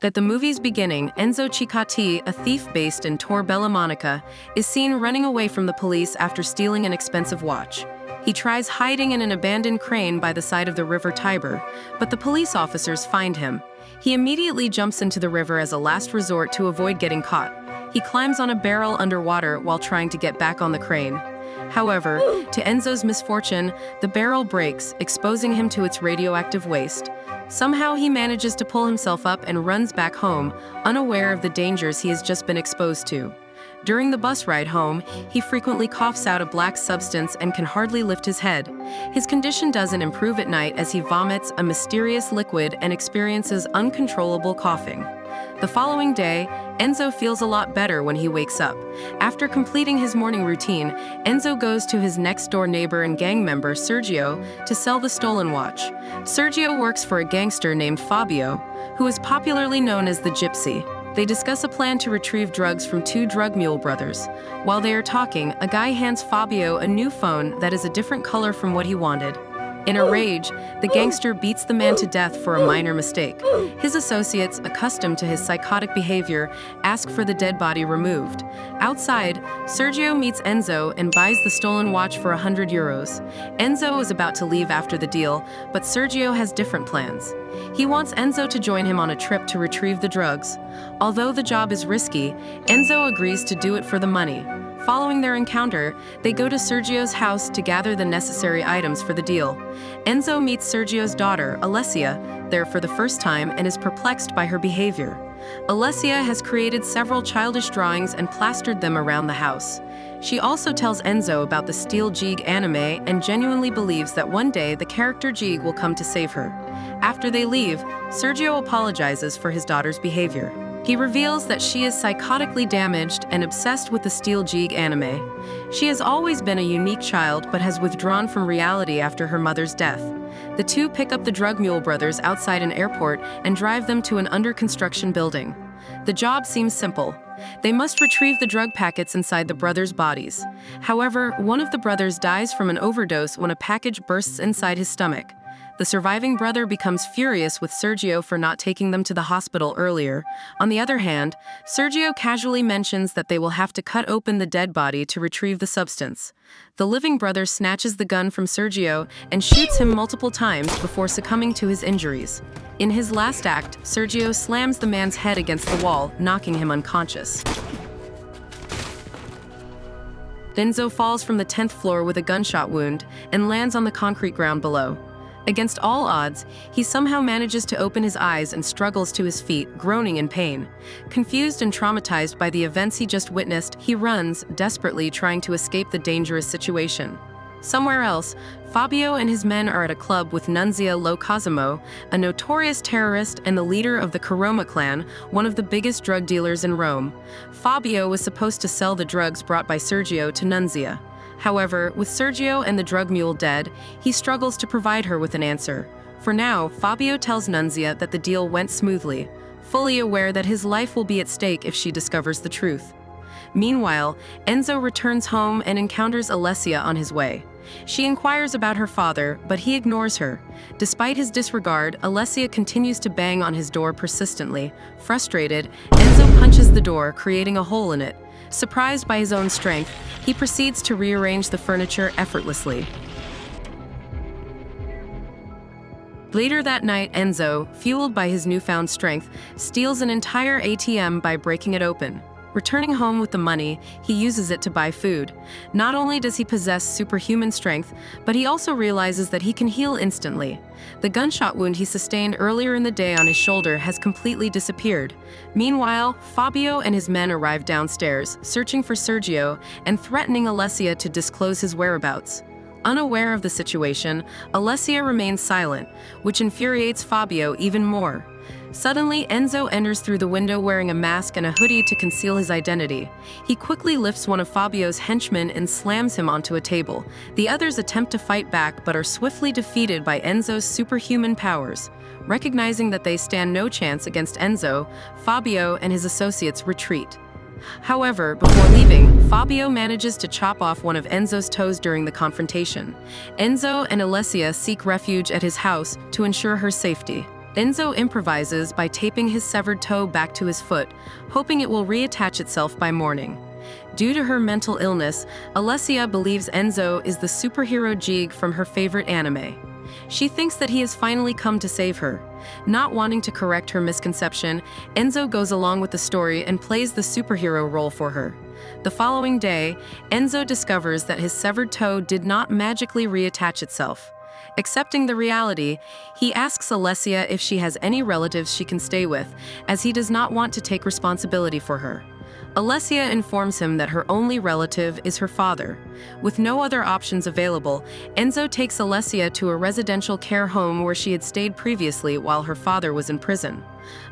At the movie's beginning, Enzo Ciccati, a thief based in Tor Bella Monica, is seen running away from the police after stealing an expensive watch. He tries hiding in an abandoned crane by the side of the river Tiber, but the police officers find him. He immediately jumps into the river as a last resort to avoid getting caught. He climbs on a barrel underwater while trying to get back on the crane. However, to Enzo's misfortune, the barrel breaks, exposing him to its radioactive waste. Somehow he manages to pull himself up and runs back home, unaware of the dangers he has just been exposed to. During the bus ride home, he frequently coughs out a black substance and can hardly lift his head. His condition doesn't improve at night as he vomits a mysterious liquid and experiences uncontrollable coughing. The following day, Enzo feels a lot better when he wakes up. After completing his morning routine, Enzo goes to his next-door neighbor and gang member, Sergio, to sell the stolen watch. Sergio works for a gangster named Fabio, who is popularly known as the Gypsy. They discuss a plan to retrieve drugs from two drug mule brothers. While they are talking, a guy hands Fabio a new phone that is a different color from what he wanted. In a rage, the gangster beats the man to death for a minor mistake. His associates, accustomed to his psychotic behavior, ask for the dead body removed. Outside, Sergio meets Enzo and buys the stolen watch for €100. Enzo is about to leave after the deal, but Sergio has different plans. He wants Enzo to join him on a trip to retrieve the drugs. Although the job is risky, Enzo agrees to do it for the money. Following their encounter, they go to Sergio's house to gather the necessary items for the deal. Enzo meets Sergio's daughter, Alessia, there for the first time and is perplexed by her behavior. Alessia has created several childish drawings and plastered them around the house. She also tells Enzo about the Steel Jeeg anime and genuinely believes that one day the character Jeeg will come to save her. After they leave, Sergio apologizes for his daughter's behavior. He reveals that she is psychotically damaged and obsessed with the Steel Jeeg anime. She has always been a unique child but has withdrawn from reality after her mother's death. The two pick up the drug mule brothers outside an airport and drive them to an under-construction building. The job seems simple. They must retrieve the drug packets inside the brothers' bodies. However, one of the brothers dies from an overdose when a package bursts inside his stomach. The surviving brother becomes furious with Sergio for not taking them to the hospital earlier. On the other hand, Sergio casually mentions that they will have to cut open the dead body to retrieve the substance. The living brother snatches the gun from Sergio and shoots him multiple times before succumbing to his injuries. In his last act, Sergio slams the man's head against the wall, knocking him unconscious. Enzo falls from the 10th floor with a gunshot wound and lands on the concrete ground below. Against all odds, he somehow manages to open his eyes and struggles to his feet, groaning in pain. Confused and traumatized by the events he just witnessed, he runs, desperately trying to escape the dangerous situation. Somewhere else, Fabio and his men are at a club with Nunzia Lo Cosimo, a notorious terrorist and the leader of the Caroma clan, one of the biggest drug dealers in Rome. Fabio was supposed to sell the drugs brought by Sergio to Nunzia. However, with Sergio and the drug mule dead, he struggles to provide her with an answer. For now, Fabio tells Nunzia that the deal went smoothly, fully aware that his life will be at stake if she discovers the truth. Meanwhile, Enzo returns home and encounters Alessia on his way. She inquires about her father, but he ignores her. Despite his disregard, Alessia continues to bang on his door persistently. Frustrated, Enzo punches the door, creating a hole in it. Surprised by his own strength, he proceeds to rearrange the furniture effortlessly. Later that night, Enzo, fueled by his newfound strength, steals an entire ATM by breaking it open. Returning home with the money, he uses it to buy food. Not only does he possess superhuman strength, but he also realizes that he can heal instantly. The gunshot wound he sustained earlier in the day on his shoulder has completely disappeared. Meanwhile, Fabio and his men arrive downstairs, searching for Sergio and threatening Alessia to disclose his whereabouts. Unaware of the situation, Alessia remains silent, which infuriates Fabio even more. Suddenly, Enzo enters through the window wearing a mask and a hoodie to conceal his identity. He quickly lifts one of Fabio's henchmen and slams him onto a table. The others attempt to fight back but are swiftly defeated by Enzo's superhuman powers. Recognizing that they stand no chance against Enzo, Fabio and his associates retreat. However, before leaving, Fabio manages to chop off one of Enzo's toes during the confrontation. Enzo and Alessia seek refuge at his house to ensure her safety. Enzo improvises by taping his severed toe back to his foot, hoping it will reattach itself by morning. Due to her mental illness, Alessia believes Enzo is the superhero Jeeg from her favorite anime. She thinks that he has finally come to save her. Not wanting to correct her misconception, Enzo goes along with the story and plays the superhero role for her. The following day, Enzo discovers that his severed toe did not magically reattach itself. Accepting the reality, he asks Alessia if she has any relatives she can stay with, as he does not want to take responsibility for her. Alessia informs him that her only relative is her father. With no other options available, Enzo takes Alessia to a residential care home where she had stayed previously while her father was in prison.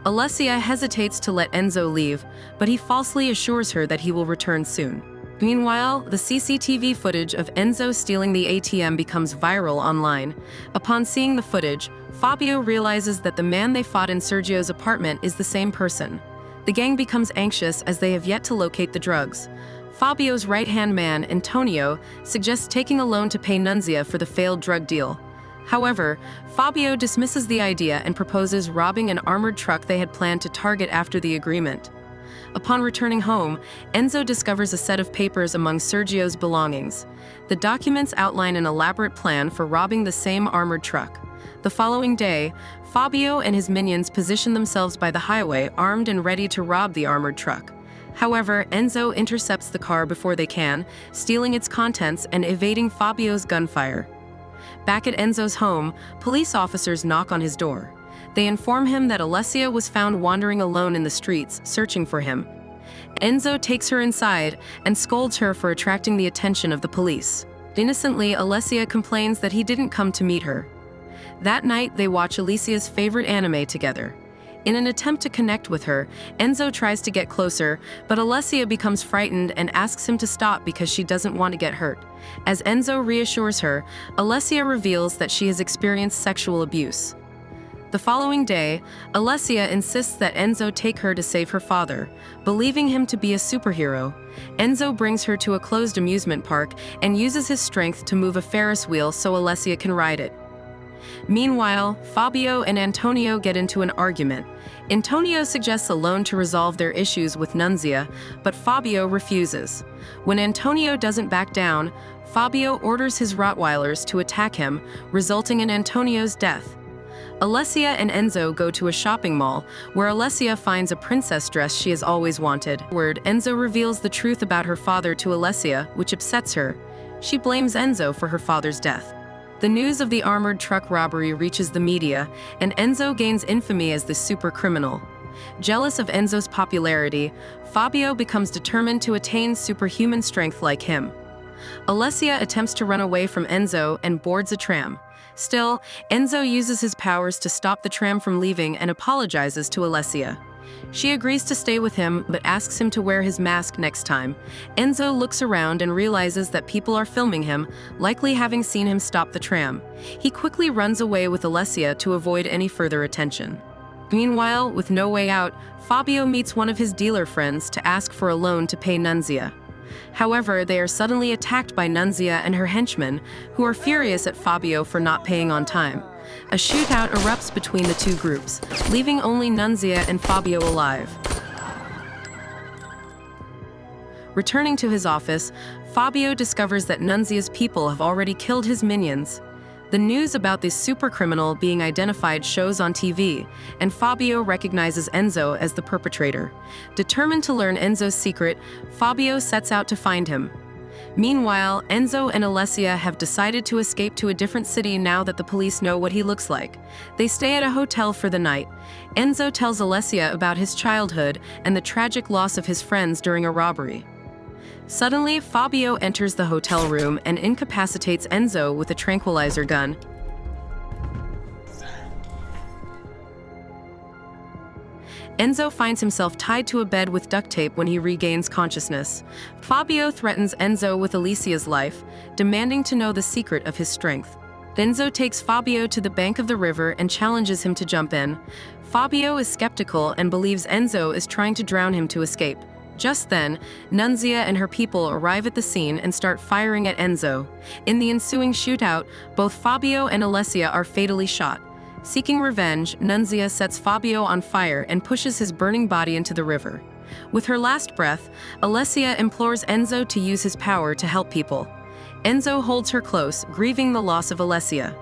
Alessia hesitates to let Enzo leave, but he falsely assures her that he will return soon. Meanwhile, the CCTV footage of Enzo stealing the ATM becomes viral online. Upon seeing the footage, Fabio realizes that the man they fought in Sergio's apartment is the same person. The gang becomes anxious as they have yet to locate the drugs. Fabio's right-hand man, Antonio, suggests taking a loan to pay Nunzia for the failed drug deal. However, Fabio dismisses the idea and proposes robbing an armored truck they had planned to target after the agreement. Upon returning home, Enzo discovers a set of papers among Sergio's belongings. The documents outline an elaborate plan for robbing the same armored truck. The following day, Fabio and his minions position themselves by the highway, armed and ready to rob the armored truck. However, Enzo intercepts the car before they can, stealing its contents and evading Fabio's gunfire. Back at Enzo's home, police officers knock on his door. They inform him that Alessia was found wandering alone in the streets, searching for him. Enzo takes her inside and scolds her for attracting the attention of the police. Innocently, Alessia complains that he didn't come to meet her. That night, they watch Alicia's favorite anime together. In an attempt to connect with her, Enzo tries to get closer, but Alessia becomes frightened and asks him to stop because she doesn't want to get hurt. As Enzo reassures her, Alessia reveals that she has experienced sexual abuse. The following day, Alessia insists that Enzo take her to save her father, believing him to be a superhero. Enzo brings her to a closed amusement park and uses his strength to move a Ferris wheel so Alessia can ride it. Meanwhile, Fabio and Antonio get into an argument. Antonio suggests a loan to resolve their issues with Nunzia, but Fabio refuses. When Antonio doesn't back down, Fabio orders his Rottweilers to attack him, resulting in Antonio's death. Alessia and Enzo go to a shopping mall, where Alessia finds a princess dress she has always wanted. Enzo reveals the truth about her father to Alessia, which upsets her. She blames Enzo for her father's death. The news of the armored truck robbery reaches the media, and Enzo gains infamy as the super criminal. Jealous of Enzo's popularity, Fabio becomes determined to attain superhuman strength like him. Alessia attempts to run away from Enzo and boards a tram. Still, Enzo uses his powers to stop the tram from leaving and apologizes to Alessia. She agrees to stay with him, but asks him to wear his mask next time. Enzo looks around and realizes that people are filming him, likely having seen him stop the tram. He quickly runs away with Alessia to avoid any further attention. Meanwhile, with no way out, Fabio meets one of his dealer friends to ask for a loan to pay Nunzia. However, they are suddenly attacked by Nunzia and her henchmen, who are furious at Fabio for not paying on time. A shootout erupts between the two groups, leaving only Nunzia and Fabio alive. Returning to his office, Fabio discovers that Nunzia's people have already killed his minions. The news about this supercriminal being identified shows on TV, and Fabio recognizes Enzo as the perpetrator. Determined to learn Enzo's secret, Fabio sets out to find him. Meanwhile, Enzo and Alessia have decided to escape to a different city now that the police know what he looks like. They stay at a hotel for the night. Enzo tells Alessia about his childhood and the tragic loss of his friends during a robbery. Suddenly, Fabio enters the hotel room and incapacitates Enzo with a tranquilizer gun. Enzo finds himself tied to a bed with duct tape when he regains consciousness. Fabio threatens Enzo with Alicia's life, demanding to know the secret of his strength. Enzo takes Fabio to the bank of the river and challenges him to jump in. Fabio is skeptical and believes Enzo is trying to drown him to escape. Just then, Nunzia and her people arrive at the scene and start firing at Enzo. In the ensuing shootout, both Fabio and Alessia are fatally shot. Seeking revenge, Nunzia sets Fabio on fire and pushes his burning body into the river. With her last breath, Alessia implores Enzo to use his power to help people. Enzo holds her close, grieving the loss of Alessia.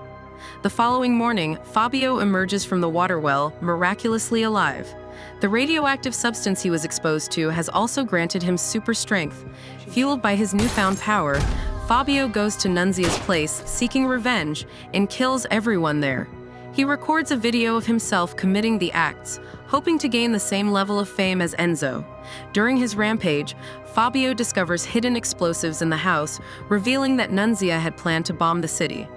The following morning, Fabio emerges from the water well, miraculously alive. The radioactive substance he was exposed to has also granted him super strength. Fueled by his newfound power, Fabio goes to Nunzia's place, seeking revenge, and kills everyone there. He records a video of himself committing the acts, hoping to gain the same level of fame as Enzo. During his rampage, Fabio discovers hidden explosives in the house, revealing that Nunzia had planned to bomb the city.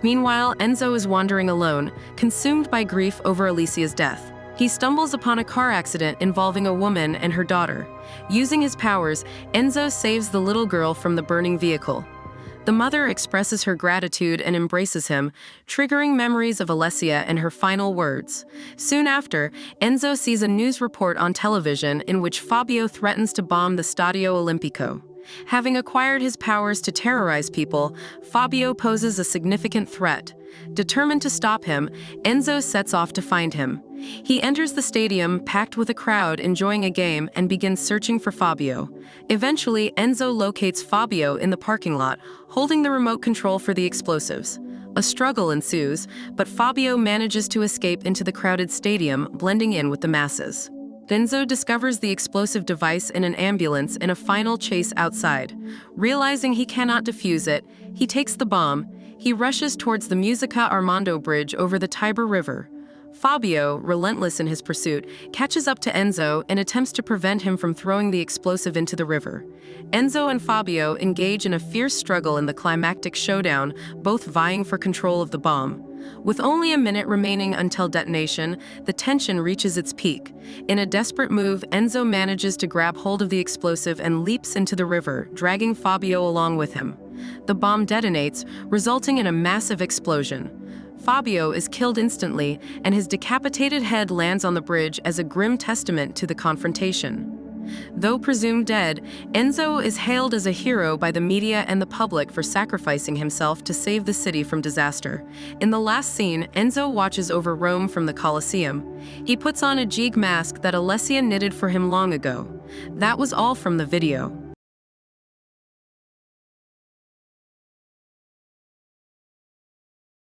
Meanwhile, Enzo is wandering alone, consumed by grief over Alicia's death. He stumbles upon a car accident involving a woman and her daughter. Using his powers, Enzo saves the little girl from the burning vehicle. The mother expresses her gratitude and embraces him, triggering memories of Alessia and her final words. Soon after, Enzo sees a news report on television in which Fabio threatens to bomb the Stadio Olimpico. Having acquired his powers to terrorize people, Fabio poses a significant threat. Determined to stop him, Enzo sets off to find him. He enters the stadium, packed with a crowd enjoying a game, and begins searching for Fabio. Eventually, Enzo locates Fabio in the parking lot, holding the remote control for the explosives. A struggle ensues, but Fabio manages to escape into the crowded stadium, blending in with the masses. Enzo discovers the explosive device in an ambulance in a final chase outside. Realizing he cannot defuse it, he takes the bomb. He rushes towards the Musica Armando bridge over the Tiber River. Fabio, relentless in his pursuit, catches up to Enzo and attempts to prevent him from throwing the explosive into the river. Enzo and Fabio engage in a fierce struggle in the climactic showdown, both vying for control of the bomb. With only a minute remaining until detonation, the tension reaches its peak. In a desperate move, Enzo manages to grab hold of the explosive and leaps into the river, dragging Fabio along with him. The bomb detonates, resulting in a massive explosion. Fabio is killed instantly, and his decapitated head lands on the bridge as a grim testament to the confrontation. Though presumed dead, Enzo is hailed as a hero by the media and the public for sacrificing himself to save the city from disaster. In the last scene, Enzo watches over Rome from the Colosseum. He puts on a jeeg mask that Alessia knitted for him long ago. That was all from the video.